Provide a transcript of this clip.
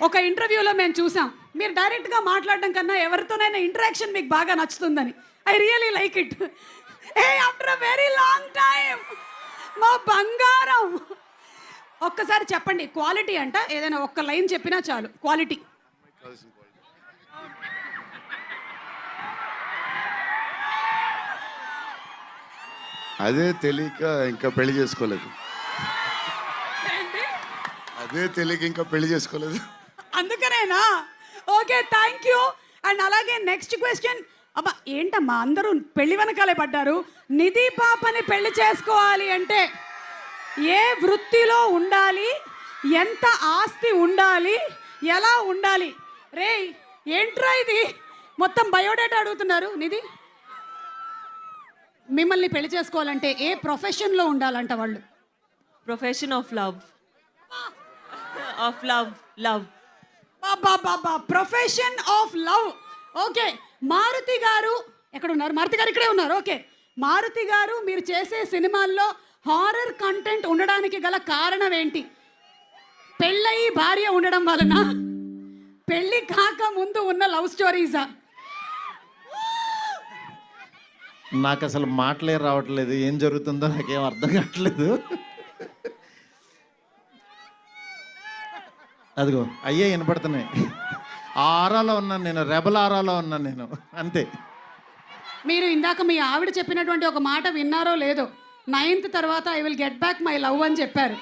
ఒక ఇంటర్వ్యూలో మేము చూసాం, మీరు డైరెక్ట్గా మాట్లాడడం కన్నా ఎవరితోనైనా ఇంటరాక్షన్ మీకు బాగా నచ్చుతుందని. I really like it. A after a very long time మా బంగారం. ఒక్కసారి చెప్పండి క్వాలిటీ అంట, ఏదైనా ఒక్క లైన్ చెప్పినా చాలు. క్వాలిటీ. అదే తెలియక ఇంకా పెళ్లి చేసుకోలేదు. అదే తెలియక ఇంకా పెళ్లి చేసుకోలేదు. అందుకనేనా? Okay, thank you. అండ్ అలాగే నెక్స్ట్ క్వశ్చన్. అబ్బా ఏంటమ్మా అందరూ పెళ్లి వెనకాలే పడ్డారు. నిధి పాపని పెళ్లి చేసుకోవాలి అంటే ఏ వృత్తిలో ఉండాలి, ఎంత ఆస్తి ఉండాలి, ఎలా ఉండాలి? రే ఏంట్రా ఇది, మొత్తం బయోడేటా అడుగుతున్నారు. నిధి, మిమ్మల్ని పెళ్లి చేసుకోవాలంటే ఏ ప్రొఫెషన్లో ఉండాలంట వాళ్ళు? Profession of love. Of love. Love. బాబా, profession of love. Okay, Maruti గారు ఎక్కడ ఉన్నారు? మారుతి గారు ఇక్కడే ఉన్నారు. ఓకే, మారుతి గారు మీరు చేసే సినిమాల్లో హారర్ కంటెంట్ ఉండడానికి గల కారణం ఏంటి? పెళ్ళయి భార్య ఉండడం వలన, పెళ్ళి కాక ముందు ఉన్న లవ్ స్టోరీసా? నాకు అసలు మాటలే రావట్లేదు, ఏం జరుగుతుందో నాకేం అర్థం కావట్లేదు. అదిగో అయ్యే వినపడుతున్నాయి. ఆ ఆరాలో ఉన్నాను నేను, రెబల్ ఆరాలో ఉన్నాను నేను, అంతే. మీరు ఇందాక మీ ఆవిడ చెప్పినటువంటి ఒక మాట విన్నారో లేదో, 9th తర్వాత I will get back my love అని చెప్పారు.